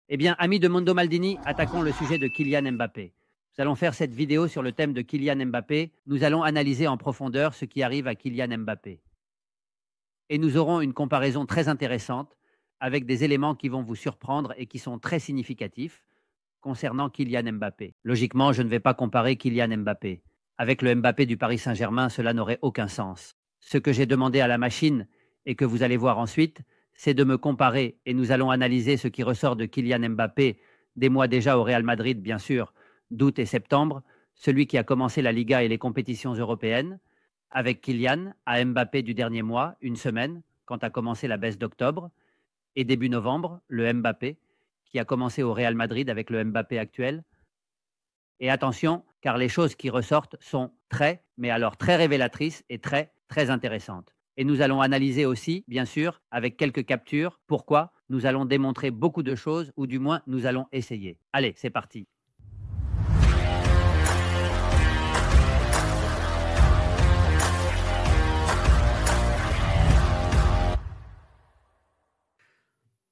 Eh bien, amis de Mondo Maldini, attaquons le sujet de Kylian Mbappé. Nous allons faire cette vidéo sur le thème de Kylian Mbappé. Nous allons analyser en profondeur ce qui arrive à Kylian Mbappé. Et nous aurons une comparaison très intéressante avec des éléments qui vont vous surprendre et qui sont très significatifs concernant Kylian Mbappé. Logiquement, je ne vais pas comparer Kylian Mbappé. Avec le Mbappé du Paris Saint-Germain, cela n'aurait aucun sens. Ce que j'ai demandé à la machine et que vous allez voir ensuite, c'est de me comparer et nous allons analyser ce qui ressort de Kylian Mbappé des mois déjà au Real Madrid, bien sûr, d'août et septembre, celui qui a commencé la Liga et les compétitions européennes, avec Kylian à Mbappé du dernier mois, une semaine, quand a commencé la baisse d'octobre, et début novembre, le Mbappé, qui a commencé au Real Madrid avec le Mbappé actuel. Et attention, car les choses qui ressortent sont très, mais alors très révélatrices et très, très intéressantes. Et nous allons analyser aussi, bien sûr, avec quelques captures, pourquoi nous allons démontrer beaucoup de choses, ou du moins nous allons essayer. Allez, c'est parti.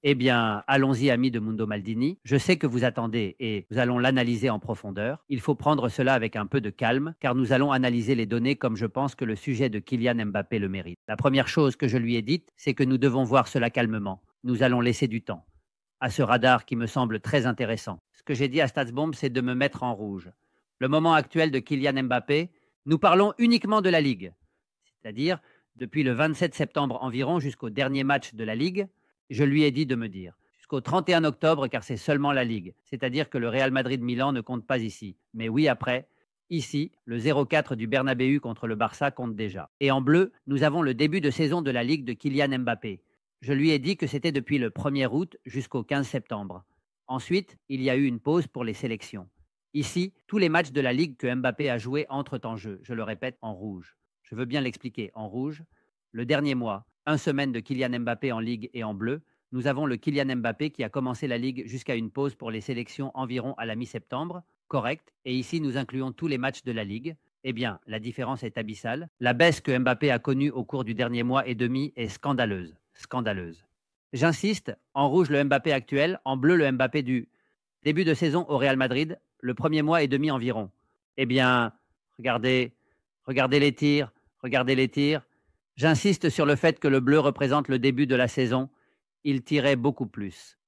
Eh bien, allons-y, amis de Mundo Maldini. Je sais que vous attendez et nous allons l'analyser en profondeur. Il faut prendre cela avec un peu de calme, car nous allons analyser les données comme je pense que le sujet de Kylian Mbappé le mérite. La première chose que je lui ai dite, c'est que nous devons voir cela calmement. Nous allons laisser du temps à ce radar qui me semble très intéressant. Ce que j'ai dit à Statsbomb, c'est de me mettre en rouge. Le moment actuel de Kylian Mbappé, nous parlons uniquement de la Ligue, c'est-à-dire depuis le 27 septembre environ jusqu'au dernier match de la Ligue. Je lui ai dit de me dire jusqu'au 31 octobre, car c'est seulement la Ligue. C'est-à-dire que le Real Madrid-Milan ne compte pas ici. Mais oui, après, ici, le 0-4 du Bernabéu contre le Barça compte déjà. Et en bleu, nous avons le début de saison de la Ligue de Kylian Mbappé. Je lui ai dit que c'était depuis le 1er août jusqu'au 15 septembre. Ensuite, il y a eu une pause pour les sélections. Ici, tous les matchs de la Ligue que Mbappé a joués entrent en jeu. Je le répète, en rouge. Je veux bien l'expliquer. En rouge, le dernier mois, une semaine de Kylian Mbappé en Ligue et en bleu, nous avons le Kylian Mbappé qui a commencé la Ligue jusqu'à une pause pour les sélections environ à la mi-septembre, correct, et ici nous incluons tous les matchs de la Ligue. Eh bien, la différence est abyssale. La baisse que Mbappé a connue au cours du dernier mois et demi est scandaleuse. Scandaleuse. J'insiste, en rouge le Mbappé actuel, en bleu le Mbappé du début de saison au Real Madrid, le premier mois et demi environ. Eh bien, regardez, regardez les tirs, regardez les tirs. J'insiste sur le fait que le bleu représente le début de la saison. Il tirait beaucoup plus.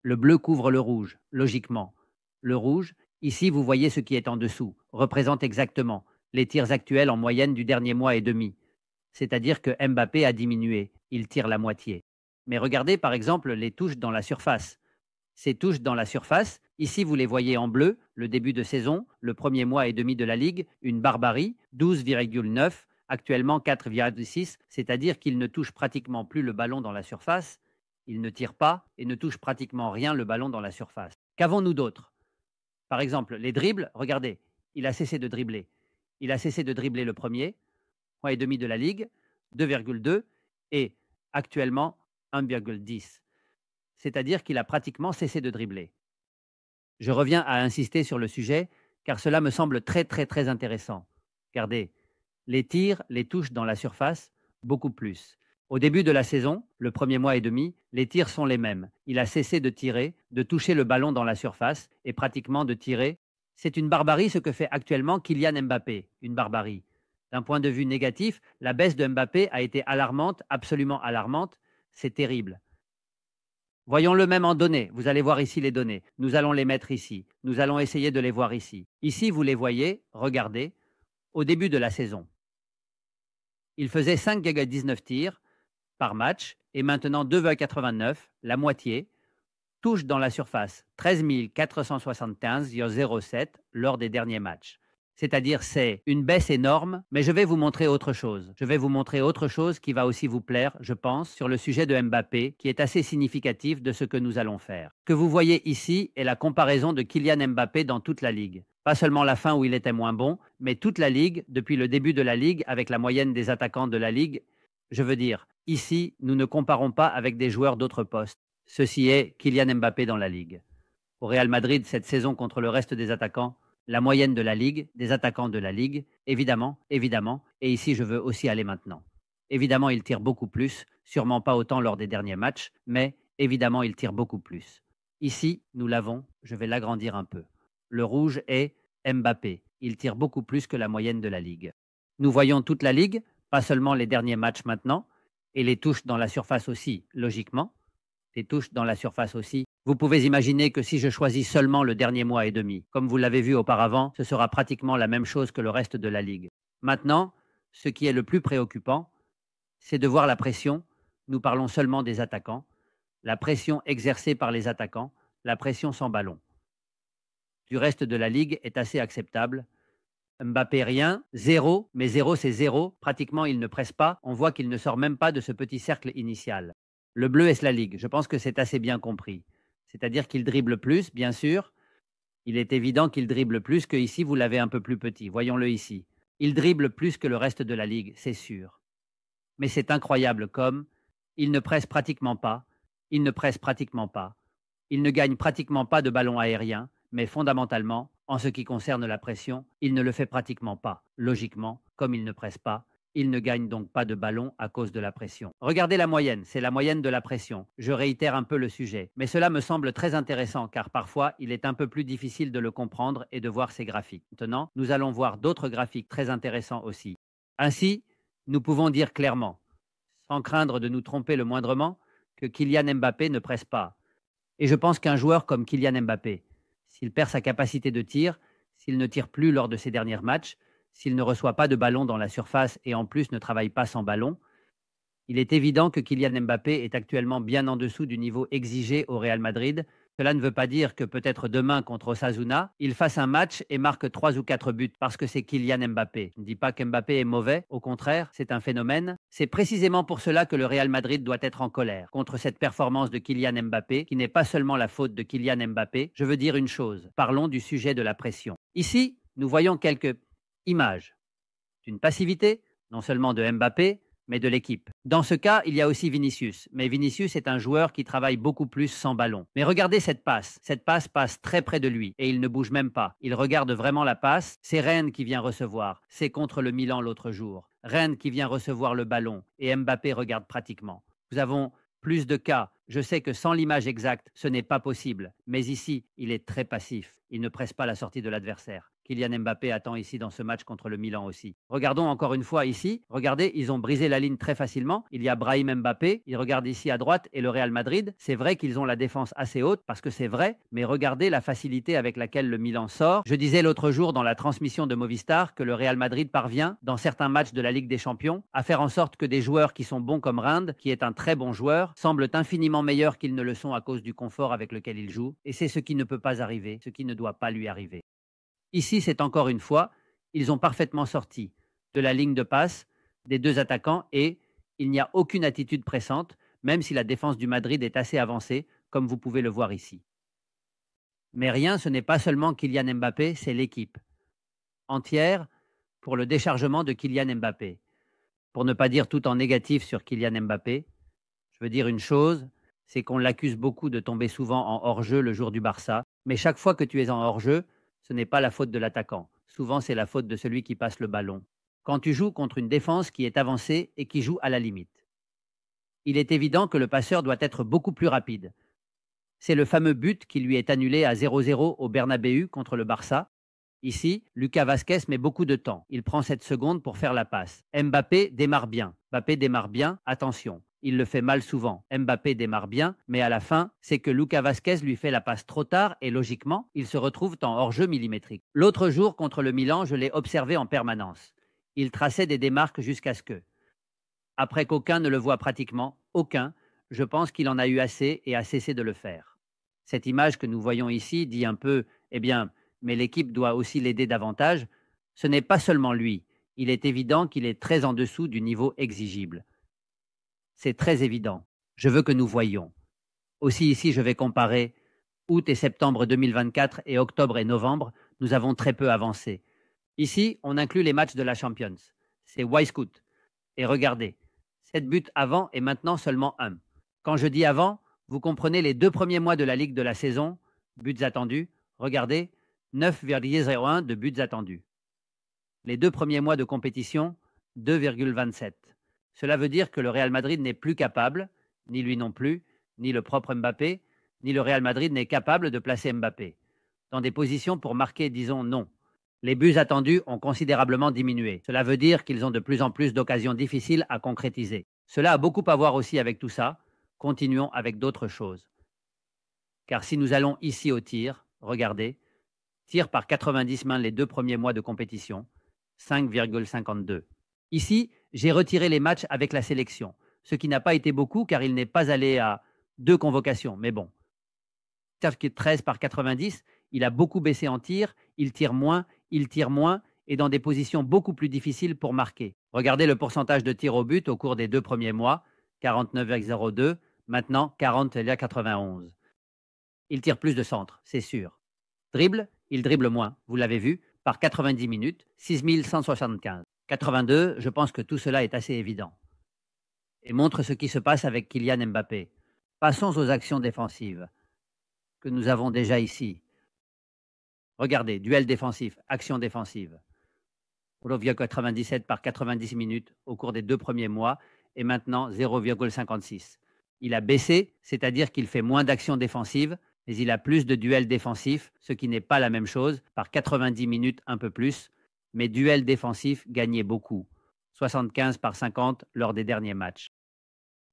Le bleu couvre le rouge, logiquement. Le rouge, ici vous voyez ce qui est en dessous, représente exactement les tirs actuels en moyenne du dernier mois et demi. C'est-à-dire que Mbappé a diminué, il tire la moitié. Mais regardez par exemple les touches dans la surface. Ces touches dans la surface, ici vous les voyez en bleu, le début de saison, le premier mois et demi de la Ligue, une barbarie, 12,9, actuellement 4,6, c'est-à-dire qu'il ne touche pratiquement plus le ballon dans la surface, il ne tire pas et ne touche pratiquement rien le ballon dans la surface. Qu'avons-nous d'autre? Par exemple, les dribbles, regardez, il a cessé de dribbler. Il a cessé de dribbler le premier mois et demi de la Ligue, 2,2, et actuellement 1,10. C'est-à-dire qu'il a pratiquement cessé de dribbler. Je reviens à insister sur le sujet, car cela me semble très très très intéressant. Regardez, les tirs, les touches dans la surface, beaucoup plus. Au début de la saison, le premier mois et demi, les tirs sont les mêmes. Il a cessé de tirer, de toucher le ballon dans la surface et pratiquement de tirer. C'est une barbarie ce que fait actuellement Kylian Mbappé, une barbarie. D'un point de vue négatif, la baisse de Mbappé a été alarmante, absolument alarmante. C'est terrible. Voyons-le même en données. Vous allez voir ici les données. Nous allons les mettre ici. Nous allons essayer de les voir ici. Ici, vous les voyez, regardez, au début de la saison. Il faisait 5,19 tirs par match et maintenant 2,89, la moitié. Touche dans la surface, 13 475,07 lors des derniers matchs. C'est-à-dire c'est une baisse énorme, mais je vais vous montrer autre chose. Je vais vous montrer autre chose qui va aussi vous plaire, je pense, sur le sujet de Mbappé, qui est assez significatif de ce que nous allons faire. Ce que vous voyez ici est la comparaison de Kylian Mbappé dans toute la Ligue. Pas seulement la fin où il était moins bon, mais toute la Ligue, depuis le début de la Ligue, avec la moyenne des attaquants de la Ligue. Je veux dire, ici, nous ne comparons pas avec des joueurs d'autres postes. Ceci est Kylian Mbappé dans la Ligue. Au Real Madrid, cette saison contre le reste des attaquants, la moyenne de la Ligue, des attaquants de la Ligue, évidemment, évidemment, et ici je veux aussi aller maintenant. Évidemment, il tire beaucoup plus, sûrement pas autant lors des derniers matchs, mais évidemment, il tire beaucoup plus. Ici, nous l'avons, je vais l'agrandir un peu. Le rouge est Mbappé. Il tire beaucoup plus que la moyenne de la Ligue. Nous voyons toute la Ligue, pas seulement les derniers matchs maintenant, et les touches dans la surface aussi, logiquement. Les touches dans la surface aussi. Vous pouvez imaginer que si je choisis seulement le dernier mois et demi, comme vous l'avez vu auparavant, ce sera pratiquement la même chose que le reste de la Ligue. Maintenant, ce qui est le plus préoccupant, c'est de voir la pression. Nous parlons seulement des attaquants. La pression exercée par les attaquants, la pression sans ballon. Du reste de la Ligue est assez acceptable. Mbappé rien, zéro, mais zéro c'est zéro. Pratiquement il ne presse pas. On voit qu'il ne sort même pas de ce petit cercle initial. Le bleu est la Ligue. Je pense que c'est assez bien compris. C'est-à-dire qu'il dribble plus, bien sûr. Il est évident qu'il dribble plus que ici, vous l'avez un peu plus petit. Voyons-le ici. Il dribble plus que le reste de la Ligue, c'est sûr. Mais c'est incroyable comme il ne presse pratiquement pas. Il ne presse pratiquement pas. Il ne gagne pratiquement pas de ballon aérien, mais fondamentalement, en ce qui concerne la pression, il ne le fait pratiquement pas. Logiquement, comme il ne presse pas, il ne gagne donc pas de ballon à cause de la pression. Regardez la moyenne, c'est la moyenne de la pression. Je réitère un peu le sujet, mais cela me semble très intéressant car parfois il est un peu plus difficile de le comprendre et de voir ces graphiques. Maintenant, nous allons voir d'autres graphiques très intéressants aussi. Ainsi, nous pouvons dire clairement, sans craindre de nous tromper le moindrement, que Kylian Mbappé ne presse pas. Et je pense qu'un joueur comme Kylian Mbappé, s'il perd sa capacité de tir, s'il ne tire plus lors de ses derniers matchs, s'il ne reçoit pas de ballon dans la surface et en plus ne travaille pas sans ballon, il est évident que Kylian Mbappé est actuellement bien en dessous du niveau exigé au Real Madrid. Cela ne veut pas dire que peut-être demain contre Osasuna, il fasse un match et marque 3 ou 4 buts parce que c'est Kylian Mbappé. Je ne dis pas qu'Mbappé est mauvais, au contraire, c'est un phénomène. C'est précisément pour cela que le Real Madrid doit être en colère contre cette performance de Kylian Mbappé, qui n'est pas seulement la faute de Kylian Mbappé. Je veux dire une chose, parlons du sujet de la pression. Ici, nous voyons quelques images d'une passivité, non seulement de Mbappé, mais de l'équipe. Dans ce cas, il y a aussi Vinicius. Mais Vinicius est un joueur qui travaille beaucoup plus sans ballon. Mais regardez cette passe. Cette passe passe très près de lui et il ne bouge même pas. Il regarde vraiment la passe. C'est Rennes qui vient recevoir. C'est contre le Milan l'autre jour. Rennes qui vient recevoir le ballon et Mbappé regarde pratiquement. Nous avons plus de cas. Je sais que sans l'image exacte, ce n'est pas possible. Mais ici, il est très passif. Il ne presse pas la sortie de l'adversaire. Kylian Mbappé attend ici dans ce match contre le Milan aussi. Regardons encore une fois ici. Regardez, ils ont brisé la ligne très facilement. Il y a Brahim Mbappé. Il regarde ici à droite et le Real Madrid. C'est vrai qu'ils ont la défense assez haute parce que c'est vrai, mais regardez la facilité avec laquelle le Milan sort. Je disais l'autre jour dans la transmission de Movistar que le Real Madrid parvient, dans certains matchs de la Ligue des Champions, à faire en sorte que des joueurs qui sont bons comme Reims, qui est un très bon joueur, semblent infiniment meilleurs qu'ils ne le sont à cause du confort avec lequel ils jouent. Et c'est ce qui ne peut pas arriver, ce qui ne doit pas lui arriver. Ici, c'est encore une fois, ils ont parfaitement sorti de la ligne de passe des deux attaquants et il n'y a aucune attitude pressante, même si la défense du Madrid est assez avancée, comme vous pouvez le voir ici. Mais rien, ce n'est pas seulement Kylian Mbappé, c'est l'équipe entière pour le déchargement de Kylian Mbappé. Pour ne pas dire tout en négatif sur Kylian Mbappé, je veux dire une chose, c'est qu'on l'accuse beaucoup de tomber souvent en hors-jeu le jour du Barça, mais chaque fois que tu es en hors-jeu, ce n'est pas la faute de l'attaquant. Souvent, c'est la faute de celui qui passe le ballon. Quand tu joues contre une défense qui est avancée et qui joue à la limite, il est évident que le passeur doit être beaucoup plus rapide. C'est le fameux but qui lui est annulé à 0-0 au Bernabéu contre le Barça. Ici, Lucas Vazquez met beaucoup de temps. Il prend 7 secondes pour faire la passe. Mbappé démarre bien. Mbappé démarre bien, attention. Il le fait mal souvent. Mbappé démarre bien, mais à la fin, c'est que Lucas Vazquez lui fait la passe trop tard et logiquement, ils se retrouvent en hors-jeu millimétrique. L'autre jour, contre le Milan, je l'ai observé en permanence. Il traçait des démarques jusqu'à ce que, après qu'aucun ne le voit pratiquement, aucun, je pense qu'il en a eu assez et a cessé de le faire. Cette image que nous voyons ici dit un peu, eh bien, mais l'équipe doit aussi l'aider davantage. Ce n'est pas seulement lui. Il est évident qu'il est très en dessous du niveau exigible. C'est très évident. Je veux que nous voyions. Aussi ici, je vais comparer août et septembre 2024 et octobre et novembre. Nous avons très peu avancé. Ici, on inclut les matchs de la Champions. C'est Wisecout. Et regardez, 7 buts avant et maintenant seulement 1. Quand je dis avant, vous comprenez les 2 premiers mois de la Ligue de la saison, buts attendus. Regardez, 9,01 de buts attendus. Les 2 premiers mois de compétition, 2,27. Cela veut dire que le Real Madrid n'est plus capable, ni lui non plus, ni le propre Mbappé, ni le Real Madrid n'est capable de placer Mbappé dans des positions pour marquer, disons, non. Les buts attendus ont considérablement diminué. Cela veut dire qu'ils ont de plus en plus d'occasions difficiles à concrétiser. Cela a beaucoup à voir aussi avec tout ça. Continuons avec d'autres choses. Car si nous allons ici au tir, regardez, tir par 90 mains les 2 premiers mois de compétition, 5,52. Ici, j'ai retiré les matchs avec la sélection, ce qui n'a pas été beaucoup car il n'est pas allé à 2 convocations, mais bon. 13 par 90, il a beaucoup baissé en tir, il tire moins et dans des positions beaucoup plus difficiles pour marquer. Regardez le pourcentage de tirs au but au cours des 2 premiers mois, 49,02, maintenant 40,91. Il tire plus de centres, c'est sûr. Dribble, il dribble moins, vous l'avez vu, par 90 minutes, 6175. 82, je pense que tout cela est assez évident. Et montre ce qui se passe avec Kylian Mbappé. Passons aux actions défensives que nous avons déjà ici. Regardez, duel défensif, action défensive. 0,97 par 90 minutes au cours des 2 premiers mois et maintenant 0,56. Il a baissé, c'est-à-dire qu'il fait moins d'actions défensives, mais il a plus de duels défensifs, ce qui n'est pas la même chose, par 90 minutes un peu plus, mais duels défensifs gagnaient beaucoup, 75 par 50 lors des derniers matchs.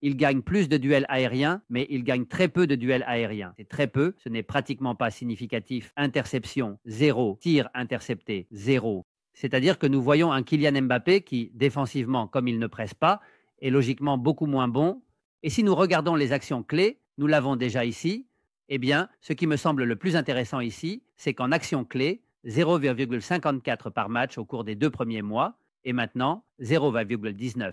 Il gagne plus de duels aériens, mais il gagne très peu de duels aériens. C'est très peu, ce n'est pratiquement pas significatif. Interception, 0. Tir intercepté, 0. C'est-à-dire que nous voyons un Kylian Mbappé qui, défensivement, comme il ne presse pas, est logiquement beaucoup moins bon. Et si nous regardons les actions clés, nous l'avons déjà ici, eh bien, ce qui me semble le plus intéressant ici, c'est qu'en action clé, 0,54 par match au cours des 2 premiers mois, et maintenant 0,19.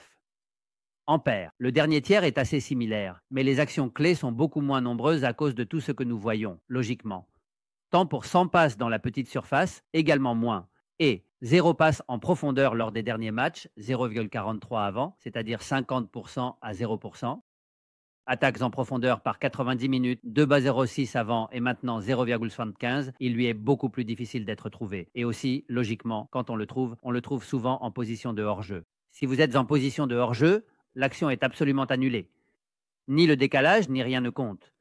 Ampère. Le dernier tiers est assez similaire, mais les actions clés sont beaucoup moins nombreuses à cause de tout ce que nous voyons, logiquement. Temps pour 100 passes dans la petite surface, également moins. Et 0 passes en profondeur lors des derniers matchs, 0,43 avant, c'est-à-dire 50% à 0%. Attaques en profondeur par 90 minutes, 2,06 avant et maintenant 0,75, il lui est beaucoup plus difficile d'être trouvé. Et aussi, logiquement, quand on le trouve souvent en position de hors-jeu. Si vous êtes en position de hors-jeu, l'action est absolument annulée. Ni le décalage, ni rien ne compte.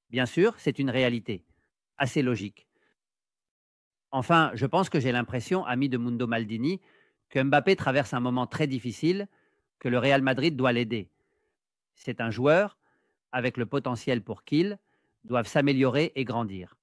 Bien sûr, c'est une réalité. Assez logique. Enfin, je pense que j'ai l'impression, ami de Mundo Maldini, que Mbappé traverse un moment très difficile, que le Real Madrid doit l'aider. C'est un joueur, avec le potentiel pour qu'il, doivent s'améliorer et grandir.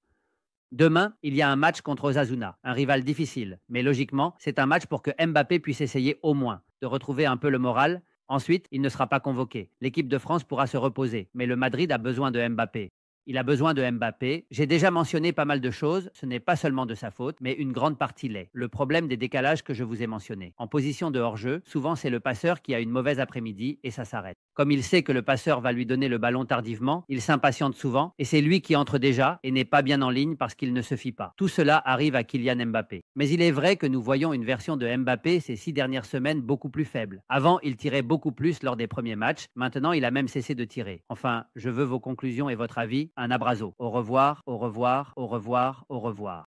Demain, il y a un match contre Osasuna, un rival difficile, mais logiquement, c'est un match pour que Mbappé puisse essayer au moins de retrouver un peu le moral. Ensuite, il ne sera pas convoqué. L'équipe de France pourra se reposer, mais le Madrid a besoin de Mbappé. Il a besoin de Mbappé. J'ai déjà mentionné pas mal de choses. Ce n'est pas seulement de sa faute, mais une grande partie l'est. Le problème des décalages que je vous ai mentionnés. En position de hors-jeu, souvent c'est le passeur qui a une mauvaise après-midi et ça s'arrête. Comme il sait que le passeur va lui donner le ballon tardivement, il s'impatiente souvent et c'est lui qui entre déjà et n'est pas bien en ligne parce qu'il ne se fie pas. Tout cela arrive à Kylian Mbappé. Mais il est vrai que nous voyons une version de Mbappé ces 6 dernières semaines beaucoup plus faible. Avant, il tirait beaucoup plus lors des premiers matchs. Maintenant, il a même cessé de tirer. Enfin, je veux vos conclusions et votre avis. Un abrazo. Au revoir, au revoir, au revoir, au revoir.